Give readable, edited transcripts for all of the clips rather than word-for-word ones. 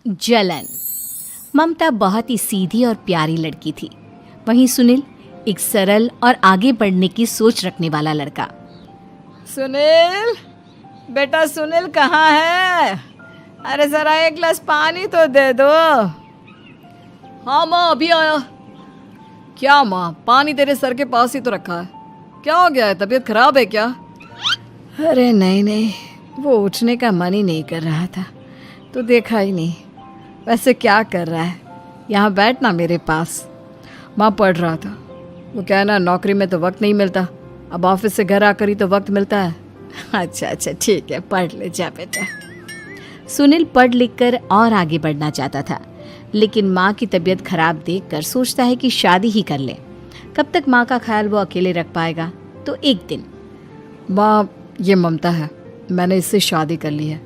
जलन। ममता बहुत ही सीधी और प्यारी लड़की थी, वहीं सुनील एक सरल और आगे बढ़ने की सोच रखने वाला लड़का। सुनील, बेटा सुनील कहाँ है? अरे जरा एक गिलास पानी तो दे दो। हाँ माँ, अभी आया। क्या माँ, पानी तेरे सर के पास ही तो रखा है, क्या हो गया है? तबीयत खराब है क्या? अरे नहीं नहीं, वो उठने का मन ही नहीं कर रहा था तो देखा ही नहीं। वैसे क्या कर रहा है? यहाँ बैठ ना मेरे पास। माँ पढ़ रहा था। वो क्या है ना, नौकरी में तो वक्त नहीं मिलता, अब ऑफिस से घर आकर ही तो वक्त मिलता है। अच्छा अच्छा ठीक है, पढ़ ले जा बेटा। सुनील पढ़ लिख कर और आगे बढ़ना चाहता था, लेकिन माँ की तबीयत खराब देखकर सोचता है कि शादी ही कर ले। कब तक माँ का ख्याल वो अकेले रख पाएगा? तो एक दिन, माँ ये ममता है, मैंने इससे शादी कर ली है।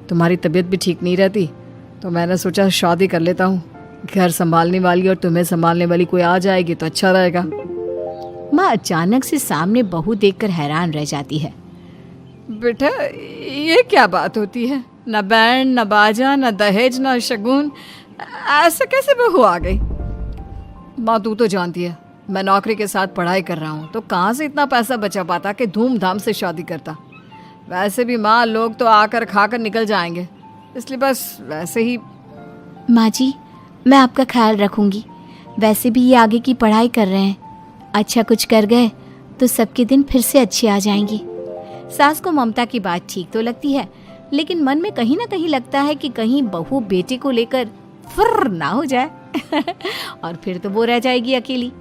तुम्हारी तबीयत भी ठीक नहीं रहती तो मैंने सोचा शादी कर लेता हूँ। घर संभालने वाली और तुम्हें संभालने वाली कोई आ जाएगी तो अच्छा रहेगा। माँ अचानक से सामने बहू देखकर हैरान रह जाती है। बेटा ये क्या बात होती है? न बैंड, न बाजा, न दहेज, न शगुन, ऐसे कैसे बहू आ गई? माँ तू तो जानती है मैं नौकरी के साथ पढ़ाई कर रहा हूँ, तो कहाँ से इतना पैसा बचा पाता कि धूमधाम से शादी करता। वैसे भी माँ, लोग तो आकर खाकर निकल जाएंगे, इसलिए बस वैसे ही। माँ जी, मैं आपका ख्याल रखूंगी। वैसे भी ये आगे की पढ़ाई कर रहे हैं, अच्छा कुछ कर गए तो सबके दिन फिर से अच्छे आ जाएंगे। सास को ममता की बात ठीक तो लगती है, लेकिन मन में कहीं ना कहीं लगता है कि कहीं बहू बेटे को लेकर फुर्र ना हो जाए और फिर तो वो रह जाएगी अकेली।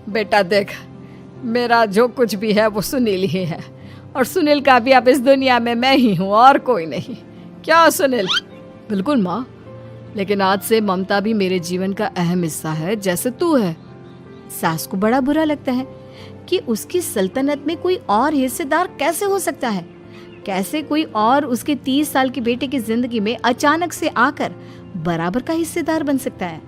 बेटा देख, मेरा जो कुछ भी है वो सुनील ही है, और सुनील का भी अब इस दुनिया में मैं ही हूँ और कोई नहीं। क्या सुनील? बिल्कुल माँ, लेकिन आज से ममता भी मेरे जीवन का अहम हिस्सा है, जैसे तू है। सास को बड़ा बुरा लगता है कि उसकी सल्तनत में कोई और हिस्सेदार कैसे हो सकता है। कैसे कोई और उसके 30 साल के बेटे की जिंदगी में अचानक से आकर बराबर का हिस्सेदार बन सकता है।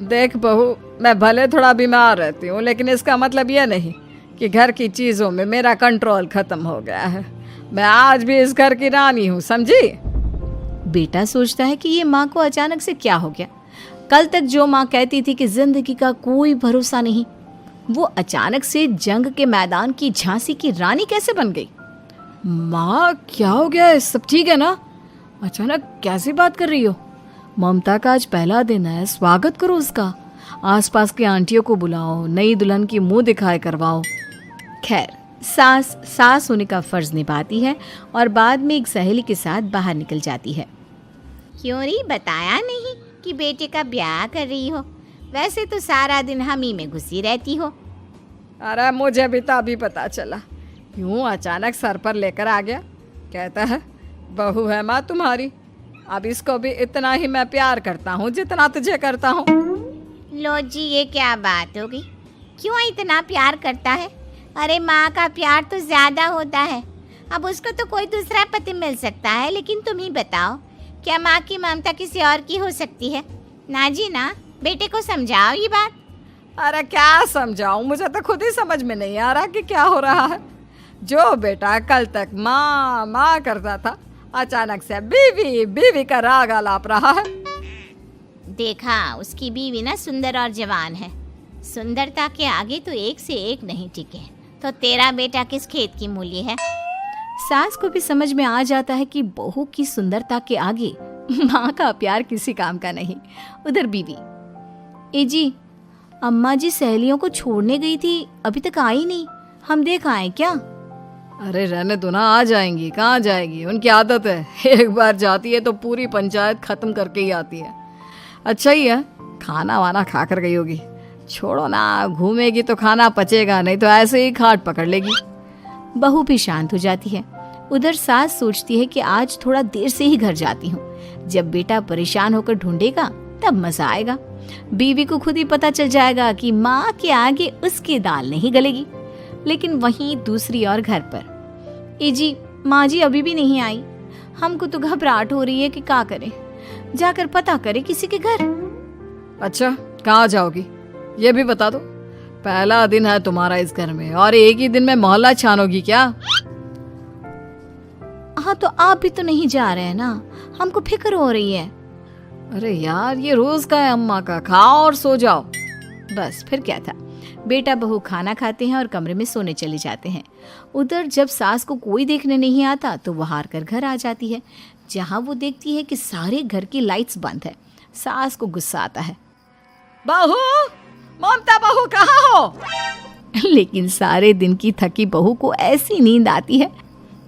देख बहू, मैं भले थोड़ा बीमार रहती हूँ, लेकिन इसका मतलब यह नहीं कि घर की चीज़ों में मेरा कंट्रोल खत्म हो गया है। मैं आज भी इस घर की रानी हूँ, समझी? बेटा सोचता है कि ये माँ को अचानक से क्या हो गया। कल तक जो माँ कहती थी कि जिंदगी का कोई भरोसा नहीं, वो अचानक से जंग के मैदान की झांसी की रानी कैसे बन गई? माँ क्या हो गया है? सब ठीक है ना? अचानक कैसी बात कर रही हो? ममता का आज पहला दिन है, स्वागत करो उसका। आसपास की आंटियों को बुलाओ, नई दुल्हन की मुंह दिखाए करवाओ। खैर, सास होने का फर्ज निभाती है और बाद में एक सहेली के साथ बाहर निकल जाती है। क्यों री बताया नहीं कि बेटे का ब्याह कर रही हो? वैसे तो सारा दिन हम ही में घुसी रहती हो। अरे मुझे भी तो अभी पता चला, यूं अचानक सर पर लेकर आ गया। कहता है बहू है माँ तुम्हारी, अब इसको भी इतना ही मैं प्यार करता हूँ जितना तुझे करता हूँ। लो जी, ये क्या बात हो गई? क्यों इतना प्यार करता है? अरे माँ का प्यार तो ज्यादा होता है। अब उसको तो कोई दूसरा पति मिल सकता है, लेकिन तुम ही बताओ, क्या माँ की ममता किसी और की हो सकती है? ना जी ना, बेटे को समझाओ ये बात। अरे क्या समझाऊं, मुझे तो खुद ही समझ में नहीं आ रहा कि क्या हो रहा है। जो बेटा कल तक माँ माँ करता था, अचानक से बीवी बीवी का राग आलाप रहा है। देखा, उसकी बीवी ना सुंदर और जवान है। सुंदरता के आगे तो एक से एक नहीं टिके, तो तेरा बेटा किस खेत की मूली है? सास को भी समझ में आ जाता है कि बहू की सुंदरता के आगे माँ का प्यार किसी काम का नहीं। उधर बीवी, ए जी, अम्मा जी सहेलियों को छोड़ने गई थी, अभी तक आई नहीं, हम देख आए क्या? अरे रहने दो ना, आ जाएंगी। कहाँ जाएगी, उनकी आदत है, एक बार जाती है तो पूरी पंचायत खत्म करके ही आती है। अच्छा ही है, खाना वाना खा कर गई होगी। छोड़ो ना, घूमेगी तो खाना पचेगा, नहीं तो ऐसे ही खाट पकड़ लेगी। बहू भी शांत हो जाती है। उधर सास सोचती है कि आज थोड़ा देर से ही घर जाती हूँ, जब बेटा परेशान होकर ढूंढेगा तब मजा आएगा। बीवी को खुद ही पता चल जाएगा कि माँ के आगे उसकी दाल नहीं गलेगी। लेकिन वहीं दूसरी ओर घर पर, ए जी, माँ जी अभी भी नहीं आई, हमको तो घबराहट हो रही है कि क्या करें, जाकर पता करें किसी के घर। अच्छा, कहाँ जाओगी ये भी बता दो। पहला दिन है तुम्हारा इस घर में और एक ही दिन में मोहल्ला छानोगी क्या? हाँ, तो आप भी तो नहीं जा रहे हैं ना, हमको फिक्र हो रही है। अरे यार, ये रोज का है अम्मा का, खाओ और सो जाओ। बस फिर क्या था, बेटा बहू खाना खाते हैं और कमरे में सोने चले जाते हैं। उधर जब सास को कोई देखने नहीं आता तो वो हार कर घर आ जाती है, जहाँ वो देखती है कि सारे घर की लाइट्स बंद है। सास को गुस्सा आता है। बहू, ममता बहू कहाँ हो? लेकिन सारे दिन की थकी बहू को ऐसी नींद आती है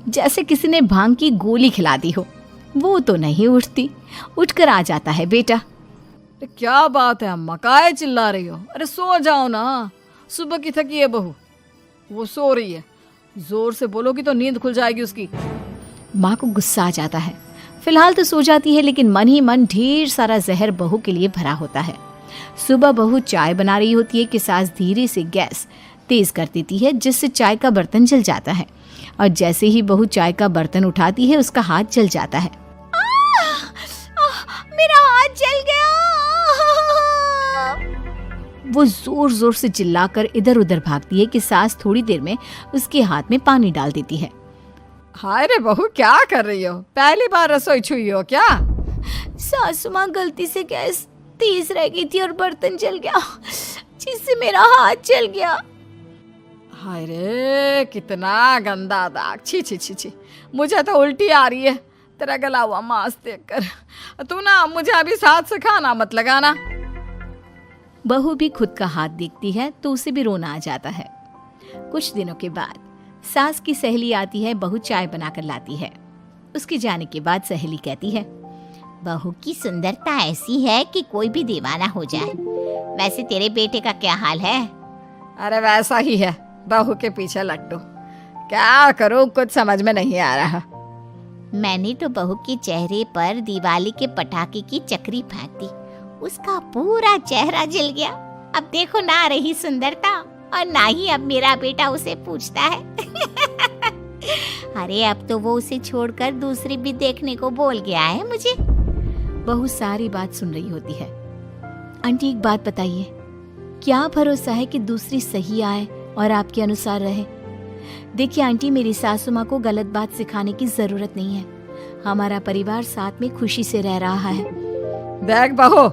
जैसे किसी ने भांग की गोली खिला दी हो। वो तो नहीं उठती। उठकर आ जाता है बेटा। क्या बात है अम्मा, काहे चिल्ला रही हो? अरे सो जाओ ना, सुबह की थकी है बहू, वो सो रही है। जोर से बोलोगी तो नींद खुल जाएगी उसकी। माँ को गुस्सा आ जाता है। फिलहाल तो सो जाती है, लेकिन मन ही मन ढेर सारा जहर बहू के लिए भरा होता है। सुबह बहू चाय बना रही होती है कि सास धीरे से गैस तेज कर देती है, जिससे चाय का बर्तन जल जाता है। और जैसे ही बहू चाय का बर्तन उठाती है, उसका हाथ जल जाता है। मेरा हाथ जल गया। वो जोर जोर से चिल्लाकर इधर उधर भागती है कि सास थोड़ी देर में उसके हाथ में पानी डाल देती है। हाय रे बहू, क्या कर रही हो? पहली बार रसोई छुई हो क्या? सासू माँ गलती से गैस तेज रह गई थी और बर्तन जल गया, जिससे मेरा हाथ जल गया। हाय रे, कितना गंदा दाग। छी छी छी छी, मुझे तो उल्टी आ रही है तेरा गला हुआ मांस देखकर। तू ना मुझे अभी साथ से खाना मत लगाना। बहू भी खुद का हाथ देखती है तो उसे भी रोना आ जाता है। कुछ दिनों के बाद सास की सहेली आती है, बहू चाय बनाकर लाती है। उसके जाने के बाद सहेली कहती है, बहू की सुंदरता ऐसी है कि कोई भी दीवाना हो जाए। वैसे तेरे बेटे का क्या हाल है? अरे वैसा ही है, बहू के पीछे लट्टू। क्या करूं, कुछ समझ में नहीं आ रहा। मैंने तो बहू के चेहरे पर दिवाली के पटाखे की चक्री फेंक दी, उसका पूरा चेहरा जल गया। अब देखो ना रही सुंदरता, और ना ही अब मेरा बेटा उसे पूछता है। अरे अब तो वो उसे छोड़कर दूसरी भी देखने को बोल गया है मुझे। बहू सारी बात सुन रही होती है। आंटी एक बात बताइए, क्या भरोसा है कि दूसरी सही आए और आपके अनुसार रहे? देखिए आंटी, मेरी सासू माँ को गलत बात सिखाने की जरूरत नहीं है। हमारा परिवार साथ में खुशी से रह रहा है। देख बहू,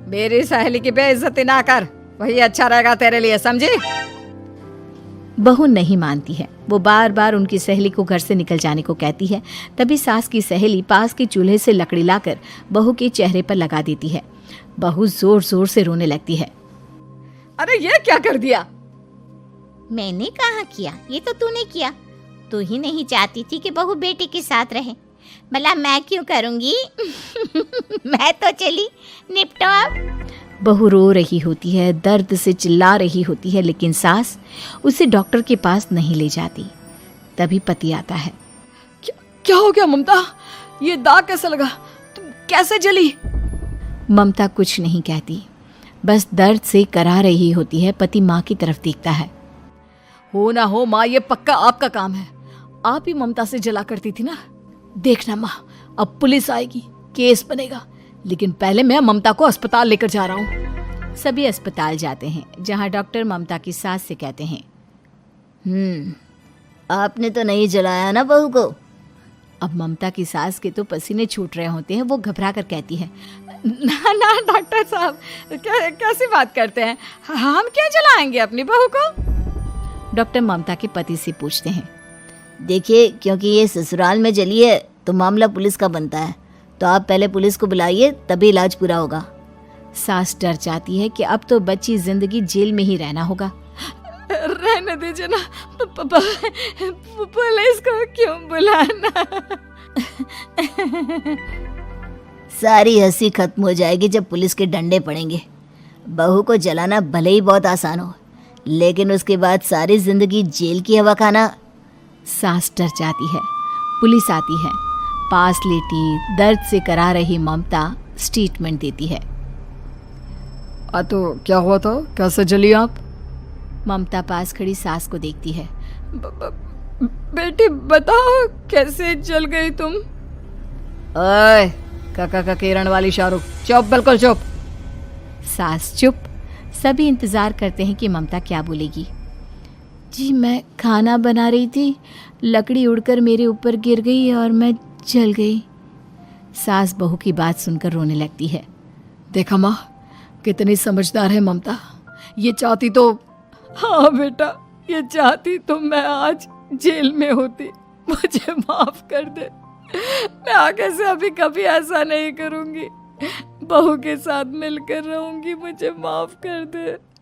मेरी सहेली की बेइज्जती ना कर, वही अच्छा रहेगा तेरे लिए, समझी? बहू नहीं मानती है। वो बार बार उनकी सहेली को घर से निकल जाने को कहती है। तभी सास की सहेली पास के चूल्हे से लकड़ी लाकर बहू के चेहरे पर लगा देती है। बहू जोर जोर से रोने लगती है। अरे ये क्या कर दिया? मैंने कहा किया, ये तो तूने किया। तू ही नहीं चाहती थी कि बहू बेटे के साथ रहे, भला मैं क्यों करूंगी? मैं तो चली, निपटो अब। बहू रो रही होती है, दर्द से चिल्ला रही होती है, लेकिन सास उसे डॉक्टर के पास नहीं ले जाती। तभी पति आता है। क्या हो गया ममता? ये दाग कैसे लगा? तुम कैसे जली? ममता कुछ नहीं कहती, बस दर्द से करा रही होती है। पति माँ की तरफ देखता है। हो ना हो माँ, ये पक्का आपका काम है। आप ही ममता से जला करती थी ना। देखना माँ, अब पुलिस आएगी, केस बनेगा, लेकिन पहले मैं ममता को अस्पताल लेकर जा रहा हूँ। सभी अस्पताल जाते हैं, जहाँ डॉक्टर ममता की सास से कहते हैं, आपने तो नहीं जलाया ना बहू को? अब ममता की सास के तो पसीने छूट रहे होते हैं। वो घबरा कर कहती है, ना ना डॉक्टर साहब, कैसी बात करते हैं? हम क्या जलाएंगे अपनी बहू को? डॉक्टर ममता के पति से पूछते हैं, देखिए, क्योंकि ये ससुराल में जली है तो मामला पुलिस का बनता है, तो आप पहले पुलिस को बुलाइए, तभी इलाज पूरा होगा। सास डर जाती है कि अब तो बच्ची जिंदगी जेल में ही रहना होगा। रहने दीजिए ना, पुलिस को क्यों बुलाना? सारी हंसी खत्म हो जाएगी जब पुलिस के डंडे पड़ेंगे। बहू को जलाना भले ही बहुत आसान हो, लेकिन उसके बाद सारी जिंदगी जेल की हवा खाना। सास डर जाती है। पुलिस आती है। पास लेटी दर्द से करा रही ममता स्टेटमेंट देती है। तो क्या हुआ था? कैसे जली आप? ममता पास खड़ी सास को देखती है। बेटी बताओ, कैसे जल गई तुम? ओए, काका का किरण वाली शाहरुख, चुप, बिल्कुल चुप। सास चुप। सभी इंतजार करते हैं कि ममता क्या बोलेगी। जी मैं खाना बना रही थी, लकड़ी उड़कर मेरे ऊपर गिर गई और मैं जल गई। सास बहू की बात सुनकर रोने लगती है। देखा माँ, कितनी समझदार है ममता। ये चाहती तो, हाँ बेटा, ये चाहती तो मैं आज जेल में होती। मुझे माफ कर दे। मैं आगे से अभी कभी ऐसा नहीं करूंगी। बहू के साथ मिलकर रहूंगी। मुझे माफ कर दे।